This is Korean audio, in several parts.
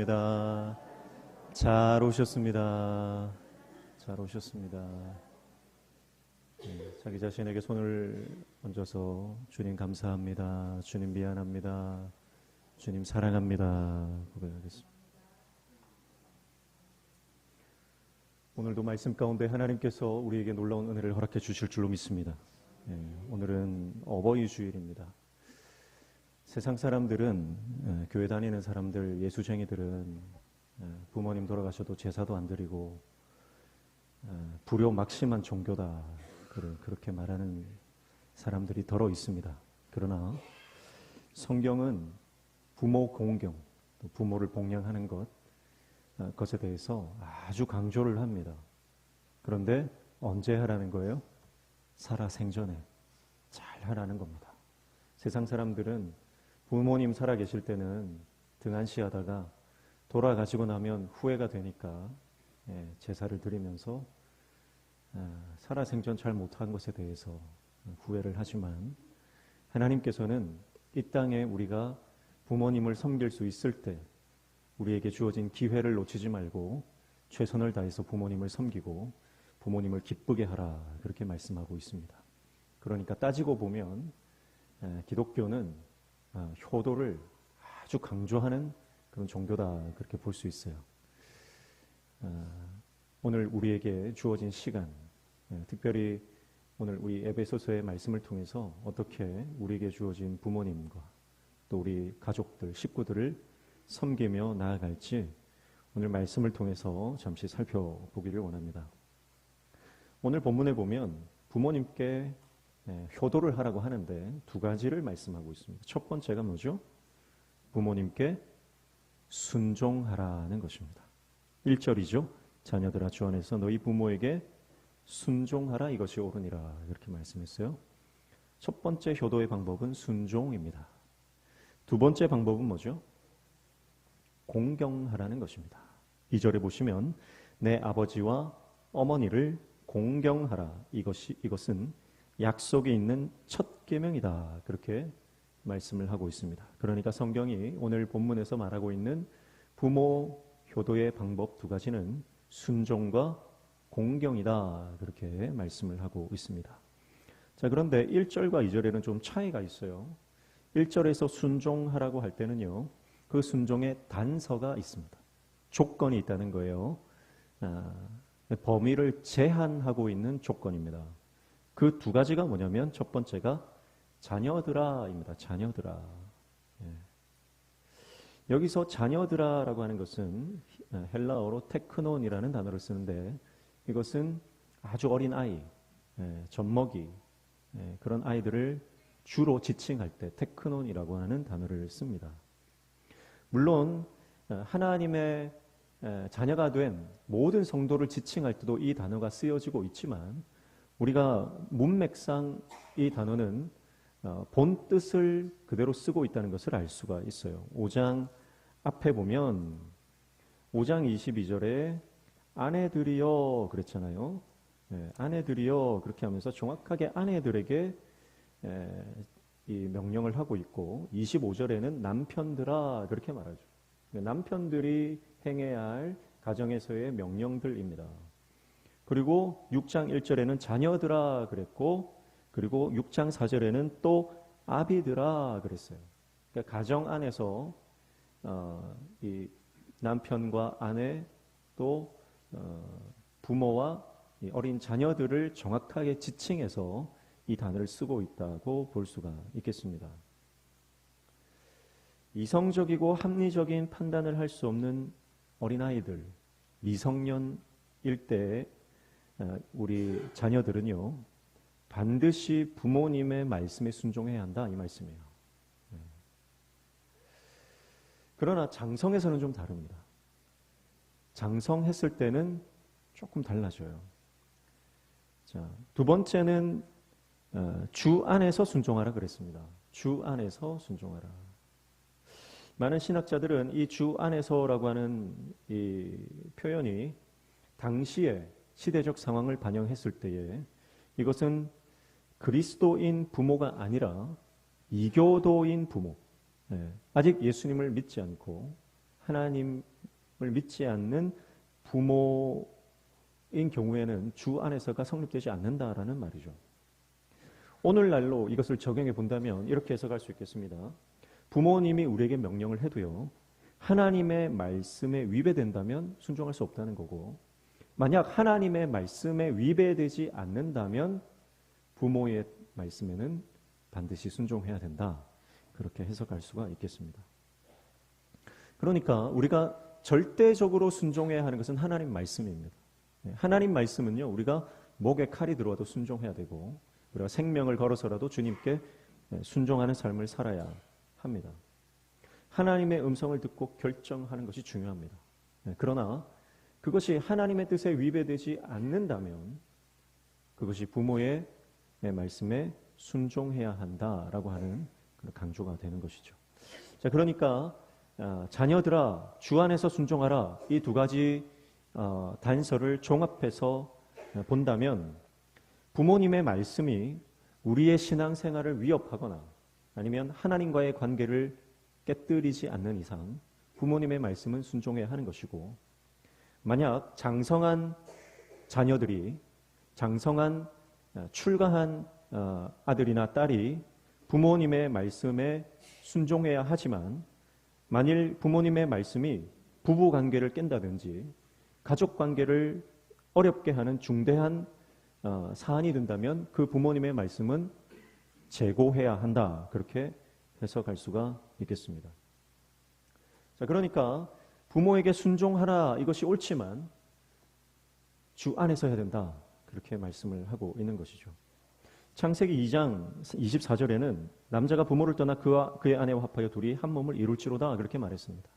오셨습니다. 잘 오셨습니다. 잘 오셨습니다. 자기 자신에게 손을 얹어서 주님 감사합니다. 주님 미안합니다. 주님 사랑합니다. 고백하겠습니다. 오늘도 말씀 가운데 하나님께서 우리에게 놀라운 은혜를 허락해 주실 줄로 믿습니다. 오늘은 어버이 주일입니다. 세상 사람들은, 교회 다니는 사람들, 예수쟁이들은 부모님 돌아가셔도 제사도 안 드리고 불효막심한 종교다, 그렇게 말하는 사람들이 더러 있습니다. 그러나 성경은 부모 공경, 또 부모를 봉양하는 것에 대해서 아주 강조를 합니다. 그런데 언제 하라는 거예요? 살아생전에 잘 하라는 겁니다. 세상 사람들은 부모님 살아계실 때는 등한시하다가 돌아가시고 나면 후회가 되니까 제사를 드리면서 살아생전 잘 못한 것에 대해서 후회를 하지만, 하나님께서는 이 땅에 우리가 부모님을 섬길 수 있을 때 우리에게 주어진 기회를 놓치지 말고 최선을 다해서 부모님을 섬기고 부모님을 기쁘게 하라, 그렇게 말씀하고 있습니다. 그러니까 따지고 보면 기독교는 효도를 아주 강조하는 그런 종교다, 그렇게 볼 수 있어요. 오늘 우리에게 주어진 시간, 특별히 오늘 우리 에베소서의 말씀을 통해서 어떻게 우리에게 주어진 부모님과 또 우리 가족들, 식구들을 섬기며 나아갈지 오늘 말씀을 통해서 잠시 살펴보기를 원합니다. 오늘 본문에 보면 부모님께 효도를 하라고 하는데 두 가지를 말씀하고 있습니다. 첫 번째가 뭐죠? 부모님께 순종하라는 것입니다. 1절이죠. 자녀들아 주 안에서 너희 부모에게 순종하라, 이것이 옳으니라, 이렇게 말씀했어요. 첫 번째 효도의 방법은 순종입니다. 두 번째 방법은 뭐죠? 공경하라는 것입니다. 2절에 보시면 내 아버지와 어머니를 공경하라, 이것은 약속이 있는 첫 계명이다, 그렇게 말씀을 하고 있습니다. 그러니까 성경이 오늘 본문에서 말하고 있는 부모 효도의 방법 두 가지는 순종과 공경이다, 그렇게 말씀을 하고 있습니다. 자, 그런데 1절과 2절에는 좀 차이가 있어요. 1절에서 순종하라고 할 때는요, 그 순종에 단서가 있습니다. 조건이 있다는 거예요. 범위를 제한하고 있는 조건입니다. 그 두 가지가 뭐냐면 첫 번째가 자녀들아입니다. 자녀들아. 여기서 자녀들아라고 하는 것은 헬라어로 테크논이라는 단어를 쓰는데, 이것은 아주 어린 아이, 젖먹이, 그런 아이들을 주로 지칭할 때 테크논이라고 하는 단어를 씁니다. 물론 하나님의 자녀가 된 모든 성도를 지칭할 때도 이 단어가 쓰여지고 있지만, 우리가 문맥상 이 단어는 본 뜻을 그대로 쓰고 있다는 것을 알 수가 있어요. 5장 앞에 보면 5장 22절에 아내들이여 그랬잖아요. 아내들이여, 그렇게 하면서 정확하게 아내들에게 이 명령을 하고 있고, 25절에는 남편들아, 그렇게 말하죠. 남편들이 행해야 할 가정에서의 명령들입니다. 그리고 6장 1절에는 자녀들아 그랬고, 그리고 6장 4절에는 또 아비들아 그랬어요. 그러니까 가정 안에서 이 남편과 아내, 또 부모와 이 어린 자녀들을 정확하게 지칭해서 이 단어를 쓰고 있다고 볼 수가 있겠습니다. 이성적이고 합리적인 판단을 할 수 없는 어린아이들, 미성년일 때 우리 자녀들은요, 반드시 부모님의 말씀에 순종해야 한다, 이 말씀이에요. 그러나 장성에서는 좀 다릅니다. 장성했을 때는 조금 달라져요. 자, 두 번째는 주 안에서 순종하라 그랬습니다. 주 안에서 순종하라. 많은 신학자들은 이 주 안에서라고 하는 이 표현이 당시의 시대적 상황을 반영했을 때에 이것은 그리스도인 부모가 아니라 이교도인 부모, 아직 예수님을 믿지 않고 하나님을 믿지 않는 부모인 경우에는 주 안에서가 성립되지 않는다라는 말이죠. 오늘날로 이것을 적용해 본다면 이렇게 해석할 수 있겠습니다. 부모님이 우리에게 명령을 해도요, 하나님의 말씀에 위배된다면 순종할 수 없다는 거고, 만약 하나님의 말씀에 위배되지 않는다면 부모의 말씀에는 반드시 순종해야 된다. 그렇게 해석할 수가 있겠습니다. 그러니까 우리가 절대적으로 순종해야 하는 것은 하나님 말씀입니다. 하나님 말씀은요, 우리가 목에 칼이 들어와도 순종해야 되고, 우리가 생명을 걸어서라도 주님께 순종하는 삶을 살아야 합니다. 하나님의 음성을 듣고 결정하는 것이 중요합니다. 그러나 그것이 하나님의 뜻에 위배되지 않는다면 그것이 부모의 말씀에 순종해야 한다라고 하는 강조가 되는 것이죠. 자, 그러니까 자녀들아 주 안에서 순종하라, 이 두 가지 단서를 종합해서 본다면 부모님의 말씀이 우리의 신앙생활을 위협하거나 아니면 하나님과의 관계를 깨뜨리지 않는 이상 부모님의 말씀은 순종해야 하는 것이고, 만약 장성한 자녀들이, 장성한 출가한 아들이나 딸이 부모님의 말씀에 순종해야 하지만 만일 부모님의 말씀이 부부관계를 깬다든지 가족관계를 어렵게 하는 중대한 사안이 된다면 그 부모님의 말씀은 재고해야 한다. 그렇게 해석할 수가 있겠습니다. 자, 그러니까 부모에게 순종하라, 이것이 옳지만 주 안에서 해야 된다. 그렇게 말씀을 하고 있는 것이죠. 창세기 2장 24절에는 남자가 부모를 떠나 그와 그의 아내와 합하여 둘이 한 몸을 이룰지로다. 그렇게 말했습니다.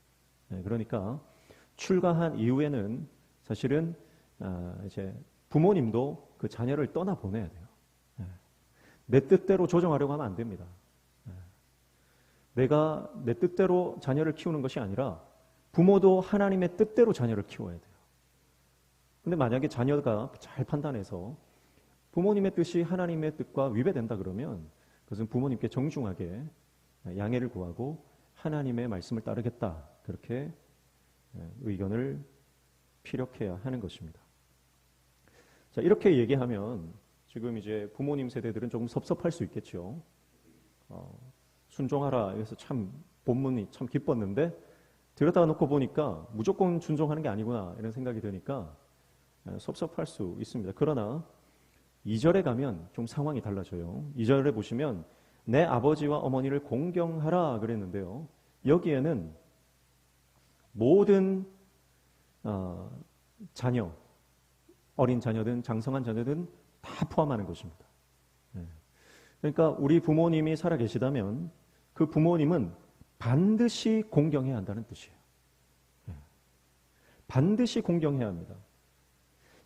그러니까 출가한 이후에는 사실은 이제 부모님도 그 자녀를 떠나 보내야 돼요. 내 뜻대로 조정하려고 하면 안 됩니다. 내가 내 뜻대로 자녀를 키우는 것이 아니라 부모도 하나님의 뜻대로 자녀를 키워야 돼요. 근데 만약에 자녀가 잘 판단해서 부모님의 뜻이 하나님의 뜻과 위배된다 그러면 그것은 부모님께 정중하게 양해를 구하고 하나님의 말씀을 따르겠다. 그렇게 의견을 피력해야 하는 것입니다. 자, 이렇게 얘기하면 지금 이제 부모님 세대들은 조금 섭섭할 수 있겠죠. 순종하라. 그래서 참 본문이 참 기뻤는데 들여다가 놓고 보니까 무조건 순종하는 게 아니구나 이런 생각이 드니까 섭섭할 수 있습니다. 그러나 2절에 가면 좀 상황이 달라져요. 2절에 보시면 내 아버지와 어머니를 공경하라 그랬는데요. 여기에는 모든 자녀, 어린 자녀든 장성한 자녀든 다 포함하는 것입니다. 그러니까 우리 부모님이 살아 계시다면 그 부모님은 반드시 공경해야 한다는 뜻이에요. 반드시 공경해야 합니다.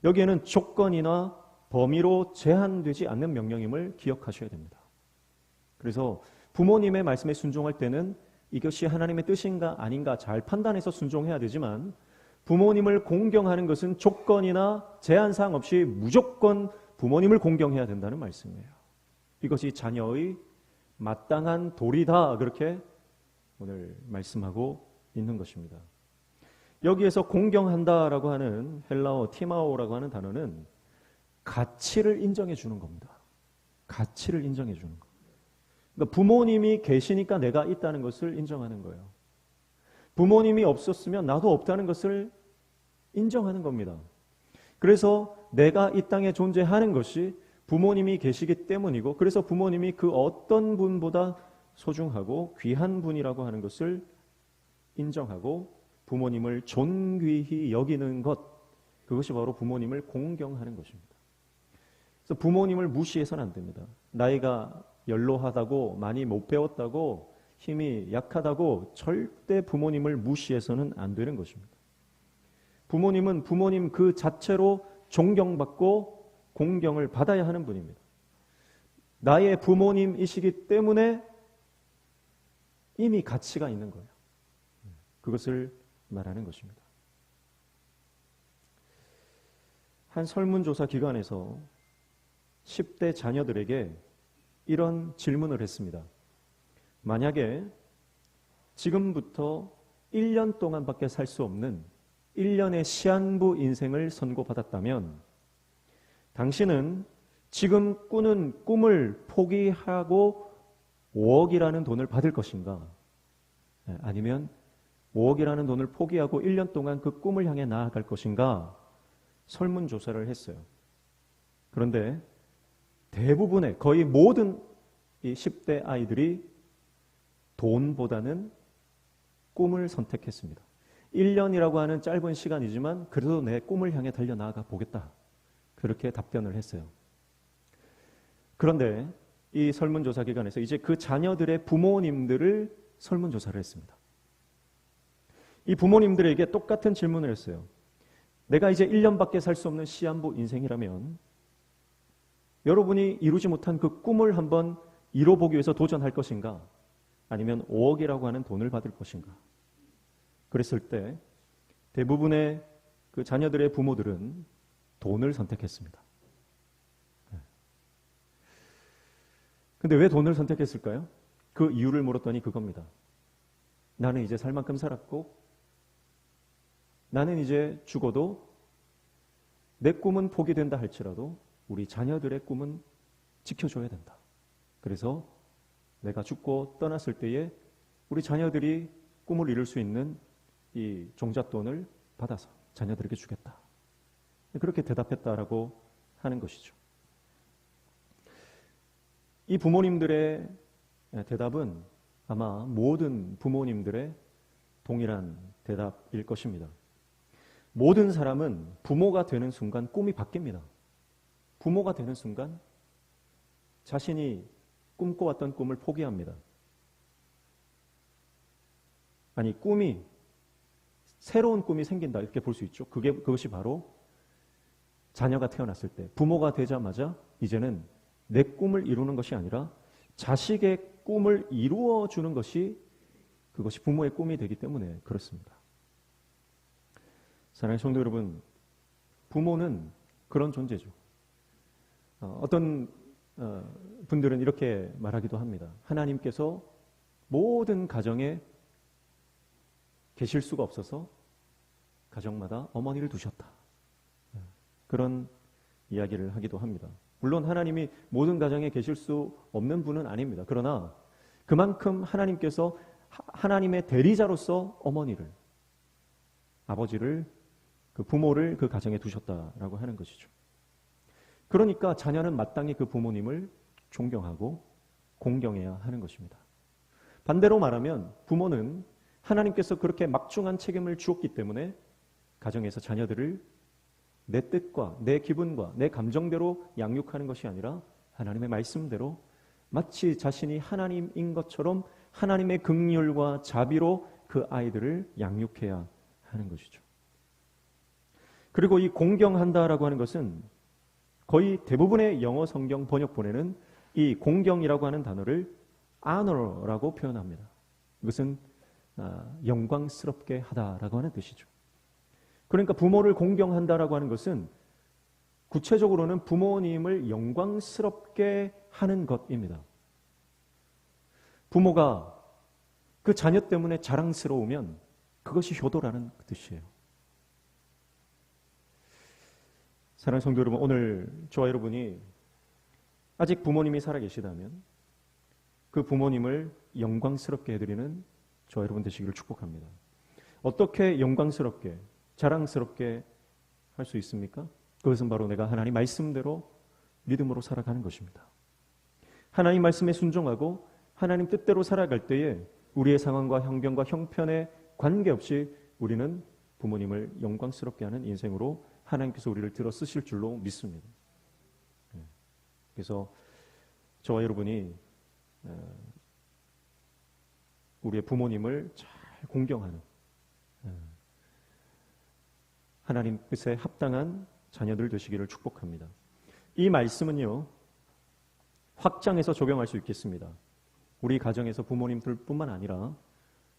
여기에는 조건이나 범위로 제한되지 않는 명령임을 기억하셔야 됩니다. 그래서 부모님의 말씀에 순종할 때는 이것이 하나님의 뜻인가 아닌가 잘 판단해서 순종해야 되지만 부모님을 공경하는 것은 조건이나 제한사항 없이 무조건 부모님을 공경해야 된다는 말씀이에요. 이것이 자녀의 마땅한 도리다. 그렇게 오늘 말씀하고 있는 것입니다. 여기에서 공경한다라고 하는 헬라어 티마오라고 하는 단어는 가치를 인정해 주는 겁니다. 가치를 인정해 주는 것. 그러니까 부모님이 계시니까 내가 있다는 것을 인정하는 거예요. 부모님이 없었으면 나도 없다는 것을 인정하는 겁니다. 그래서 내가 이 땅에 존재하는 것이 부모님이 계시기 때문이고, 그래서 부모님이 그 어떤 분보다 소중하고 귀한 분이라고 하는 것을 인정하고 부모님을 존귀히 여기는 것, 그것이 바로 부모님을 공경하는 것입니다. 그래서 부모님을 무시해서는 안 됩니다. 나이가 연로하다고, 많이 못 배웠다고, 힘이 약하다고 절대 부모님을 무시해서는 안 되는 것입니다. 부모님은 부모님 그 자체로 존경받고 공경을 받아야 하는 분입니다. 나의 부모님이시기 때문에 이미 가치가 있는 거예요. 그것을 말하는 것입니다. 한 설문조사 기관에서 10대 자녀들에게 이런 질문을 했습니다. 만약에 지금부터 1년 동안밖에 살 수 없는 1년의 시한부 인생을 선고받았다면 당신은 지금 꾸는 꿈을 포기하고 5억이라는 돈을 받을 것인가? 아니면 5억이라는 돈을 포기하고 1년 동안 그 꿈을 향해 나아갈 것인가? 설문조사를 했어요. 그런데 대부분의 거의 모든 이 10대 아이들이 돈보다는 꿈을 선택했습니다. 1년이라고 하는 짧은 시간이지만 그래도 내 꿈을 향해 달려나가 보겠다. 그렇게 답변을 했어요. 그런데 이 설문조사 기관에서 이제 그 자녀들의 부모님들을 설문조사를 했습니다. 이 부모님들에게 똑같은 질문을 했어요. 내가 이제 1년밖에 살 수 없는 시한부 인생이라면 여러분이 이루지 못한 그 꿈을 한번 이뤄보기 위해서 도전할 것인가? 아니면 5억이라고 하는 돈을 받을 것인가? 그랬을 때 대부분의 그 자녀들의 부모들은 돈을 선택했습니다. 근데 왜 돈을 선택했을까요? 그 이유를 물었더니 그겁니다. 나는 이제 살 만큼 살았고 나는 이제 죽어도 내 꿈은 포기된다 할지라도 우리 자녀들의 꿈은 지켜줘야 된다. 그래서 내가 죽고 떠났을 때에 우리 자녀들이 꿈을 이룰 수 있는 이 종잣돈을 받아서 자녀들에게 주겠다. 그렇게 대답했다라고 하는 것이죠. 이 부모님들의 대답은 아마 모든 부모님들의 동일한 대답일 것입니다. 모든 사람은 부모가 되는 순간 꿈이 바뀝니다. 부모가 되는 순간 자신이 꿈꿔왔던 꿈을 포기합니다. 아니, 새로운 꿈이 생긴다 이렇게 볼 수 있죠. 그것이 바로 자녀가 태어났을 때 부모가 되자마자 이제는 내 꿈을 이루는 것이 아니라 자식의 꿈을 이루어 주는 것이 그것이 부모의 꿈이 되기 때문에 그렇습니다. 사랑하는 성도 여러분, 부모는 그런 존재죠. 어떤 분들은 이렇게 말하기도 합니다. 하나님께서 모든 가정에 계실 수가 없어서 가정마다 어머니를 두셨다. 그런 이야기를 하기도 합니다. 물론 하나님이 모든 가정에 계실 수 없는 분은 아닙니다. 그러나 그만큼 하나님께서 하나님의 대리자로서 어머니를, 아버지를, 그 부모를 그 가정에 두셨다라고 하는 것이죠. 그러니까 자녀는 마땅히 그 부모님을 존경하고 공경해야 하는 것입니다. 반대로 말하면 부모는 하나님께서 그렇게 막중한 책임을 주었기 때문에 가정에서 자녀들을 내 뜻과 내 기분과 내 감정대로 양육하는 것이 아니라 하나님의 말씀대로 마치 자신이 하나님인 것처럼 하나님의 긍휼과 자비로 그 아이들을 양육해야 하는 것이죠. 그리고 이 공경한다라고 하는 것은 거의 대부분의 영어 성경 번역본에는 이 공경이라고 하는 단어를 honor라고 표현합니다. 이것은 영광스럽게 하다라고 하는 뜻이죠. 그러니까 부모를 공경한다라고 하는 것은 구체적으로는 부모님을 영광스럽게 하는 것입니다. 부모가 그 자녀 때문에 자랑스러우면 그것이 효도라는 뜻이에요. 사랑하는 성도 여러분, 오늘 저와 여러분이 아직 부모님이 살아계시다면 그 부모님을 영광스럽게 해드리는 저와 여러분 되시기를 축복합니다. 어떻게 영광스럽게, 자랑스럽게 할 수 있습니까? 그것은 바로 내가 하나님 말씀대로 믿음으로 살아가는 것입니다. 하나님 말씀에 순종하고 하나님 뜻대로 살아갈 때에 우리의 상황과 형편과 형편에 관계없이 우리는 부모님을 영광스럽게 하는 인생으로 하나님께서 우리를 들어 쓰실 줄로 믿습니다. 그래서 저와 여러분이 우리의 부모님을 잘 공경하는 하나님 뜻에 합당한 자녀들 되시기를 축복합니다. 이 말씀은요, 확장해서 적용할 수 있겠습니다. 우리 가정에서 부모님들뿐만 아니라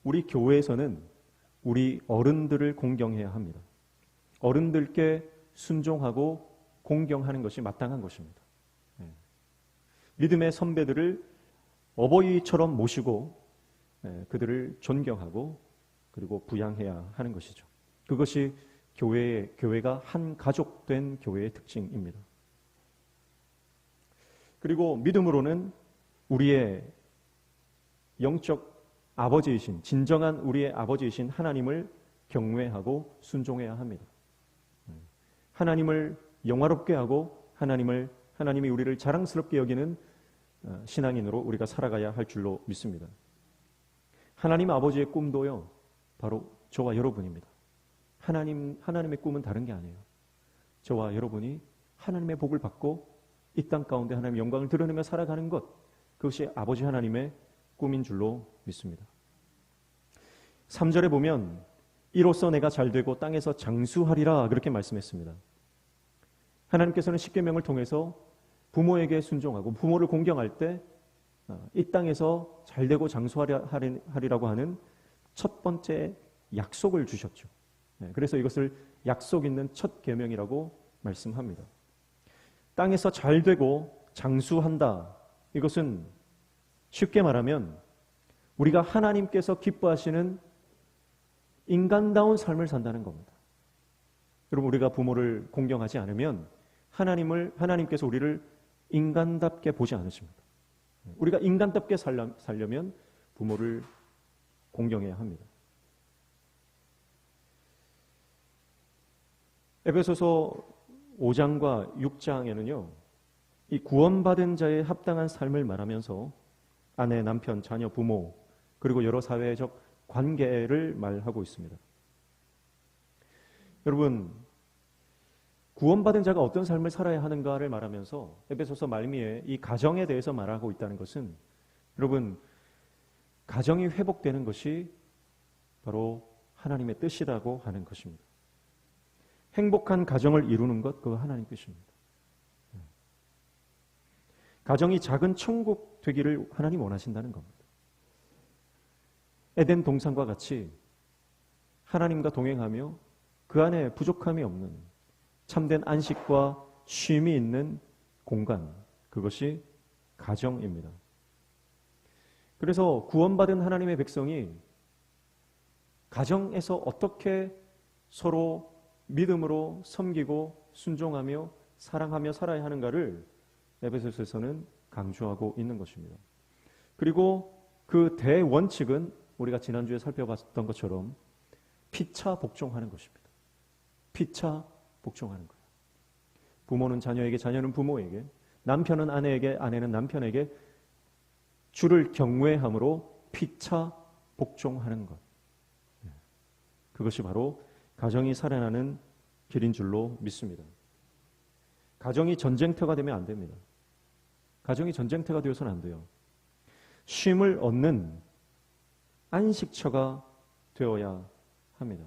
우리 교회에서는 우리 어른들을 공경해야 합니다. 어른들께 순종하고 공경하는 것이 마땅한 것입니다. 믿음의 선배들을 어버이처럼 모시고 그들을 존경하고 그리고 부양해야 하는 것이죠. 그것이 교회가 한 가족된 교회의 특징입니다. 그리고 믿음으로는 우리의 영적 아버지이신, 진정한 우리의 아버지이신 하나님을 경외하고 순종해야 합니다. 하나님을 영화롭게 하고 하나님이 우리를 자랑스럽게 여기는 신앙인으로 우리가 살아가야 할 줄로 믿습니다. 하나님 아버지의 꿈도요, 바로 저와 여러분입니다. 하나님의 꿈은 다른 게 아니에요. 저와 여러분이 하나님의 복을 받고 이 땅 가운데 하나님의 영광을 드러내며 살아가는 것, 그것이 아버지 하나님의 꿈인 줄로 믿습니다. 3절에 보면 이로써 내가 잘되고 땅에서 장수하리라 그렇게 말씀했습니다. 하나님께서는 십계명을 통해서 부모에게 순종하고 부모를 공경할 때 이 땅에서 잘되고 장수하리라고 하는 첫 번째 약속을 주셨죠. 그래서 이것을 약속 있는 첫 계명이라고 말씀합니다. 땅에서 잘되고 장수한다. 이것은 쉽게 말하면 우리가 하나님께서 기뻐하시는 인간다운 삶을 산다는 겁니다. 여러분, 우리가 부모를 공경하지 않으면 하나님께서 우리를 인간답게 보지 않으십니다. 우리가 인간답게 살려면 부모를 공경해야 합니다. 에베소서 5장과 6장에는요, 이 구원받은 자의 합당한 삶을 말하면서 아내, 남편, 자녀, 부모, 그리고 여러 사회적 관계를 말하고 있습니다. 여러분, 구원받은 자가 어떤 삶을 살아야 하는가를 말하면서 에베소서 말미에 이 가정에 대해서 말하고 있다는 것은, 여러분, 가정이 회복되는 것이 바로 하나님의 뜻이라고 하는 것입니다. 행복한 가정을 이루는 것, 그거 하나님 뜻입니다. 가정이 작은 천국 되기를 하나님 원하신다는 겁니다. 에덴 동산과 같이 하나님과 동행하며 그 안에 부족함이 없는 참된 안식과 쉼이 있는 공간, 그것이 가정입니다. 그래서 구원받은 하나님의 백성이 가정에서 어떻게 서로 믿음으로 섬기고 순종하며 사랑하며 살아야 하는가를 에베소서에서는 강조하고 있는 것입니다. 그리고 그 대원칙은 우리가 지난주에 살펴봤던 것처럼 피차 복종하는 것입니다. 피차 복종하는 거예요. 부모는 자녀에게, 자녀는 부모에게, 남편은 아내에게, 아내는 남편에게 주를 경외함으로 피차 복종하는 것. 그것이 바로 가정이 살아나는 길인 줄로 믿습니다. 가정이 전쟁터가 되면 안 됩니다. 가정이 전쟁터가 되어서는 안 돼요. 쉼을 얻는 안식처가 되어야 합니다.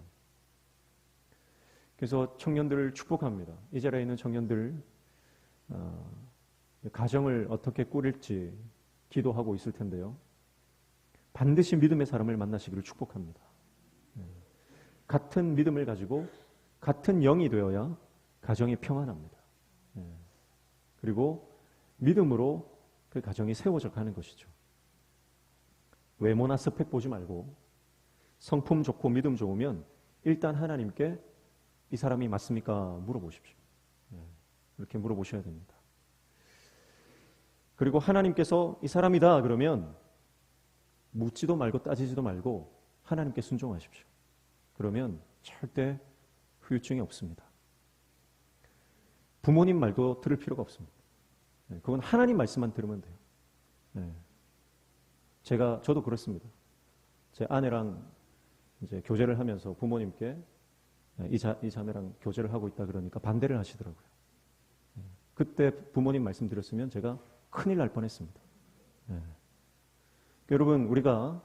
그래서 청년들을 축복합니다. 이 자리에 있는 청년들, 가정을 어떻게 꾸릴지 기도하고 있을 텐데요. 반드시 믿음의 사람을 만나시기를 축복합니다. 같은 믿음을 가지고 같은 영이 되어야 가정이 평안합니다. 그리고 믿음으로 그 가정이 세워져 가는 것이죠. 외모나 스펙 보지 말고 성품 좋고 믿음 좋으면 일단 하나님께 이 사람이 맞습니까? 물어보십시오. 이렇게 물어보셔야 됩니다. 그리고 하나님께서 이 사람이다 그러면 묻지도 말고 따지지도 말고 하나님께 순종하십시오. 그러면 절대 후유증이 없습니다. 부모님 말도 들을 필요가 없습니다. 그건 하나님 말씀만 들으면 돼요. 저도 그렇습니다. 제 아내랑 이제 교제를 하면서 부모님께 이 자매랑 교제를 하고 있다 그러니까 반대를 하시더라고요. 그때 부모님 말씀 드렸으면 제가 큰일 날 뻔했습니다. 여러분, 우리가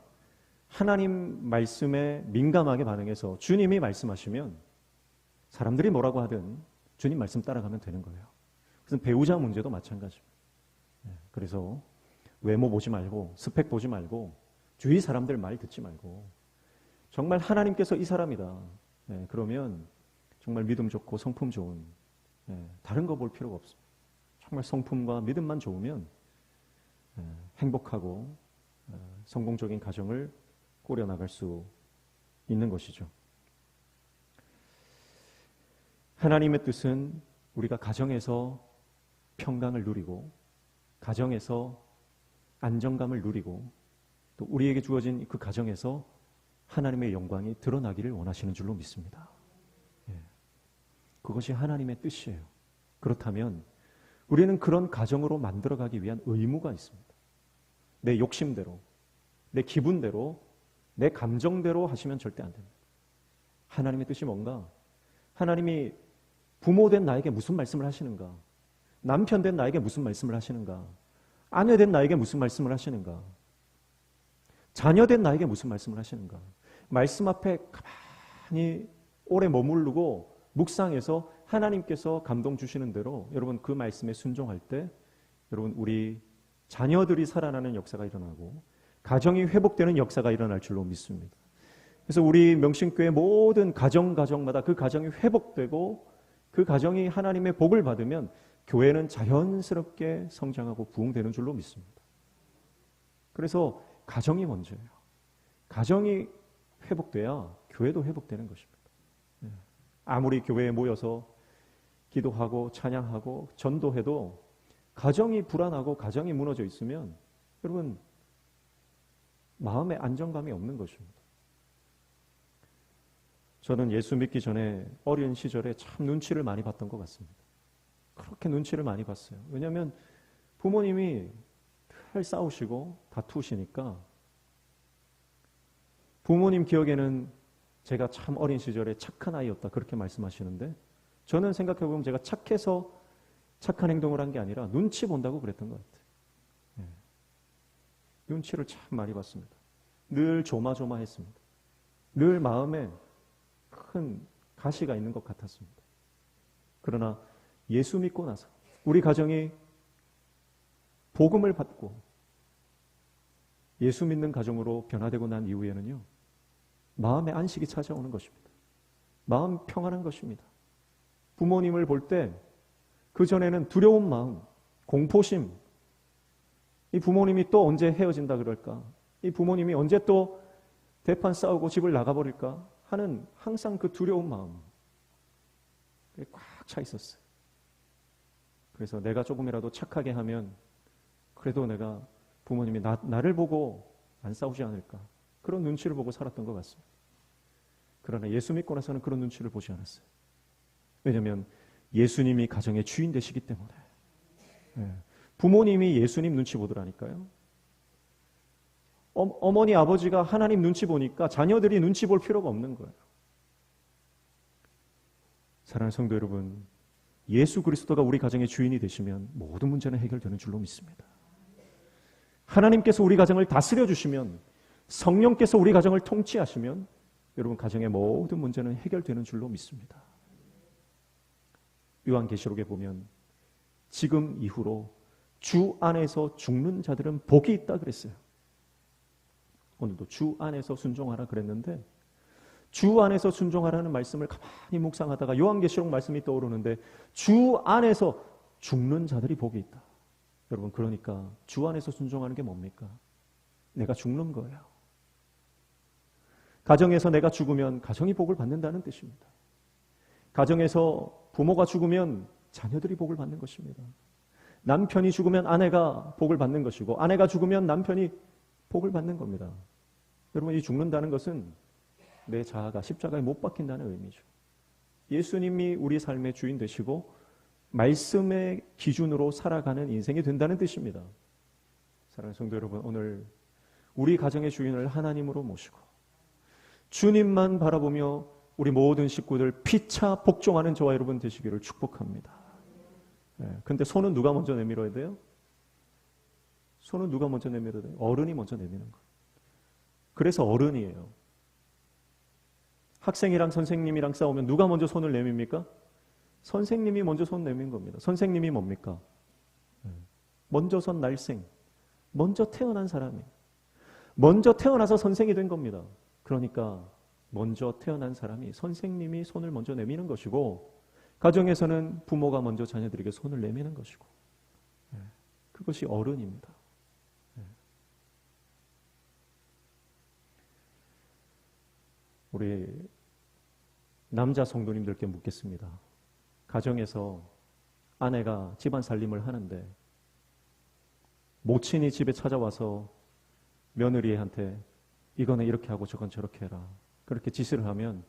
하나님 말씀에 민감하게 반응해서 주님이 말씀하시면 사람들이 뭐라고 하든 주님 말씀 따라가면 되는 거예요. 그래서 배우자 문제도 마찬가지입니다. 그래서 외모 보지 말고 스펙 보지 말고 주위 사람들 말 듣지 말고 정말 하나님께서 이 사람이다. 그러면 정말 믿음 좋고 성품 좋은, 다른 거 볼 필요가 없습니다. 정말 성품과 믿음만 좋으면 행복하고 성공적인 가정을 꾸려나갈 수 있는 것이죠. 하나님의 뜻은 우리가 가정에서 평강을 누리고 가정에서 안정감을 누리고 또 우리에게 주어진 그 가정에서 하나님의 영광이 드러나기를 원하시는 줄로 믿습니다. 그것이 하나님의 뜻이에요. 그렇다면 우리는 그런 가정으로 만들어가기 위한 의무가 있습니다. 내 욕심대로, 내 기분대로, 내 감정대로 하시면 절대 안 됩니다. 하나님의 뜻이 뭔가? 하나님이 부모된 나에게 무슨 말씀을 하시는가? 남편 된 나에게 무슨 말씀을 하시는가? 아내 된 나에게 무슨 말씀을 하시는가? 자녀 된 나에게 무슨 말씀을 하시는가? 말씀 앞에 가만히 오래 머무르고 묵상해서 하나님께서 감동 주시는 대로 여러분 그 말씀에 순종할 때 여러분 우리 자녀들이 살아나는 역사가 일어나고 가정이 회복되는 역사가 일어날 줄로 믿습니다. 그래서 우리 명신교회 모든 가정마다 그 가정이 회복되고 그 가정이 하나님의 복을 받으면 교회는 자연스럽게 성장하고 부흥되는 줄로 믿습니다. 그래서 가정이 먼저예요. 가정이 회복돼야 교회도 회복되는 것입니다. 아무리 교회에 모여서 기도하고 찬양하고 전도해도 가정이 불안하고 가정이 무너져 있으면 여러분 마음에 안정감이 없는 것입니다. 저는 예수 믿기 전에 어린 시절에 참 눈치를 많이 봤던 것 같습니다. 그렇게 눈치를 많이 봤어요. 왜냐하면 부모님이 늘 싸우시고 다투시니까 부모님 기억에는 제가 참 어린 시절에 착한 아이였다 그렇게 말씀하시는데 저는 생각해보면 제가 착해서 착한 행동을 한 게 아니라 눈치 본다고 그랬던 것 같아요. 눈치를 참 많이 봤습니다. 늘 조마조마했습니다. 늘 마음에 큰 가시가 있는 것 같았습니다. 그러나 예수 믿고 나서 우리 가정이 복음을 받고 예수 믿는 가정으로 변화되고 난 이후에는요. 마음의 안식이 찾아오는 것입니다. 마음 평안한 것입니다. 부모님을 볼 때 그전에는 두려운 마음, 공포심, 이 부모님이 또 언제 헤어진다 그럴까? 이 부모님이 언제 또 대판 싸우고 집을 나가버릴까? 하는 항상 그 두려운 마음 꽉 차 있었어요. 그래서 내가 조금이라도 착하게 하면 그래도 내가 부모님이 나를 보고 안 싸우지 않을까? 그런 눈치를 보고 살았던 것 같습니다. 그러나 예수 믿고 나서는 그런 눈치를 보지 않았어요. 왜냐하면 예수님이 가정의 주인 되시기 때문에. 부모님이 예수님 눈치 보더라니까요. 어머니 아버지가 하나님 눈치 보니까 자녀들이 눈치 볼 필요가 없는 거예요. 사랑하는 성도 여러분, 예수 그리스도가 우리 가정의 주인이 되시면 모든 문제는 해결되는 줄로 믿습니다. 하나님께서 우리 가정을 다스려 주시면, 성령께서 우리 가정을 통치하시면 여러분 가정의 모든 문제는 해결되는 줄로 믿습니다. 요한계시록에 보면 지금 이후로 주 안에서 죽는 자들은 복이 있다 그랬어요. 오늘도 주 안에서 순종하라 그랬는데 주 안에서 순종하라는 말씀을 가만히 묵상하다가 요한계시록 말씀이 떠오르는데 주 안에서 죽는 자들이 복이 있다. 여러분 그러니까 주 안에서 순종하는 게 뭡니까? 내가 죽는 거예요. 가정에서 내가 죽으면 가정이 복을 받는다는 뜻입니다. 가정에서 부모가 죽으면 자녀들이 복을 받는 것입니다. 남편이 죽으면 아내가 복을 받는 것이고 아내가 죽으면 남편이 복을 받는 겁니다. 여러분 이 죽는다는 것은 내 자아가 십자가에 못 박힌다는 의미죠. 예수님이 우리 삶의 주인 되시고 말씀의 기준으로 살아가는 인생이 된다는 뜻입니다. 사랑하는 성도 여러분, 오늘 우리 가정의 주인을 하나님으로 모시고 주님만 바라보며 우리 모든 식구들 피차 복종하는 저와 여러분 되시기를 축복합니다. 근데 손은 누가 먼저 내밀어야 돼요? 손은 누가 먼저 내밀어야 돼요? 어른이 먼저 내미는 거예요. 그래서 어른이에요. 학생이랑 선생님이랑 싸우면 누가 먼저 손을 내밉니까? 선생님이 먼저 손 내민 겁니다. 선생님이 뭡니까? 먼저 선 날생, 먼저 태어난 사람이에요. 먼저 태어나서 선생이 된 겁니다. 그러니까 먼저 태어난 사람이 선생님이 손을 먼저 내미는 것이고 가정에서는 부모가 먼저 자녀들에게 손을 내미는 것이고 그것이 어른입니다. 우리 남자 성도님들께 묻겠습니다. 가정에서 아내가 집안 살림을 하는데 모친이 집에 찾아와서 며느리한테 이거는 이렇게 하고 저건 저렇게 해라, 그렇게 지시를 하면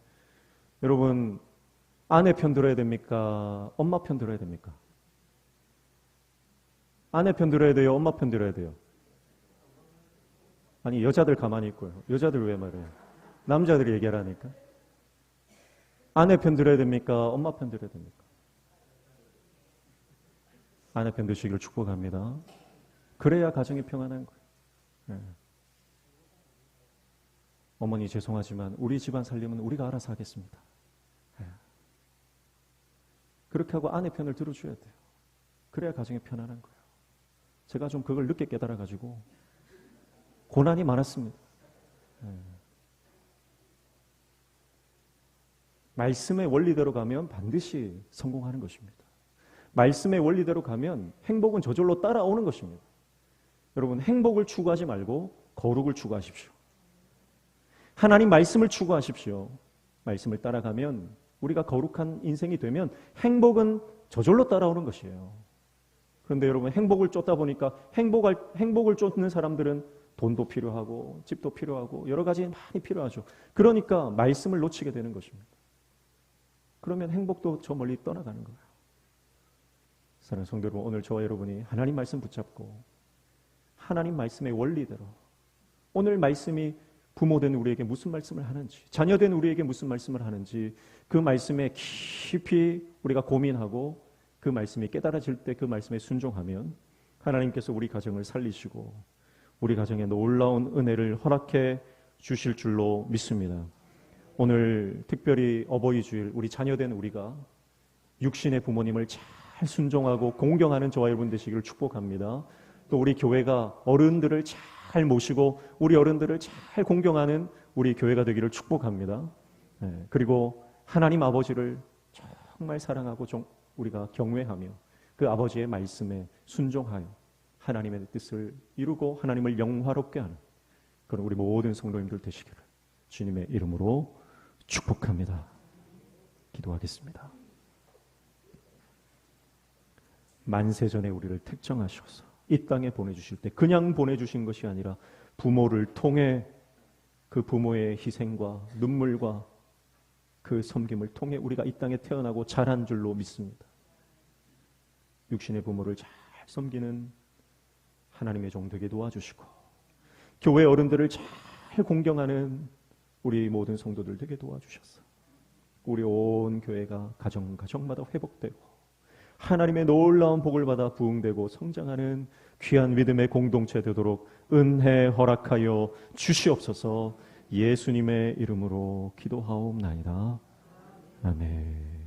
여러분 아내 편 들어야 됩니까? 엄마 편 들어야 됩니까? 아내 편 들어야 돼요? 엄마 편 들어야 돼요? 아니 여자들 가만히 있고요. 여자들 왜 말해요? 남자들이 얘기하라니까. 아내 편 들어야 됩니까? 엄마 편 들어야 됩니까? 아내 편 드시기를 축복합니다. 그래야 가정이 평안한 거예요. 네. 어머니 죄송하지만 우리 집안 살림은 우리가 알아서 하겠습니다. 네. 그렇게 하고 아내 편을 들어줘야 돼요. 그래야 가정이 편안한 거예요. 제가 좀 그걸 늦게 깨달아가지고 고난이 많았습니다. 네. 말씀의 원리대로 가면 반드시 성공하는 것입니다. 말씀의 원리대로 가면 행복은 저절로 따라오는 것입니다. 여러분 행복을 추구하지 말고 거룩을 추구하십시오. 하나님 말씀을 추구하십시오. 말씀을 따라가면 우리가 거룩한 인생이 되면 행복은 저절로 따라오는 것이에요. 그런데 여러분 행복을 쫓다 보니까 행복을 쫓는 사람들은 돈도 필요하고 집도 필요하고 여러 가지 많이 필요하죠. 그러니까 말씀을 놓치게 되는 것입니다. 그러면 행복도 저 멀리 떠나가는 거예요. 사랑하는 성도 여러분, 오늘 저와 여러분이 하나님 말씀 붙잡고 하나님 말씀의 원리대로 오늘 말씀이 부모된 우리에게 무슨 말씀을 하는지, 자녀된 우리에게 무슨 말씀을 하는지 그 말씀에 깊이 우리가 고민하고 그 말씀이 깨달아질 때 그 말씀에 순종하면 하나님께서 우리 가정을 살리시고 우리 가정에 놀라운 은혜를 허락해 주실 줄로 믿습니다. 오늘 특별히 어버이 주일 우리 자녀된 우리가 육신의 부모님을 잘 순종하고 공경하는 저와 여러분 되시기를 축복합니다. 또 우리 교회가 어른들을 잘 모시고 우리 어른들을 잘 공경하는 우리 교회가 되기를 축복합니다. 네, 그리고 하나님 아버지를 정말 사랑하고 우리가 경외하며 그 아버지의 말씀에 순종하여 하나님의 뜻을 이루고 하나님을 영화롭게 하는 그런 우리 모든 성도님들 되시기를 주님의 이름으로 축복합니다. 기도하겠습니다. 만세전에 우리를 택정하셔서 이 땅에 보내주실 때 그냥 보내주신 것이 아니라 부모를 통해 그 부모의 희생과 눈물과 그 섬김을 통해 우리가 이 땅에 태어나고 자란 줄로 믿습니다. 육신의 부모를 잘 섬기는 하나님의 종 되게 도와주시고 교회 어른들을 잘 공경하는 우리 모든 성도들 되게 도와주셔서 우리 온 교회가 가정마다 회복되고 하나님의 놀라운 복을 받아 부흥되고 성장하는 귀한 믿음의 공동체 되도록 은혜 허락하여 주시옵소서. 예수님의 이름으로 기도하옵나이다. 아멘.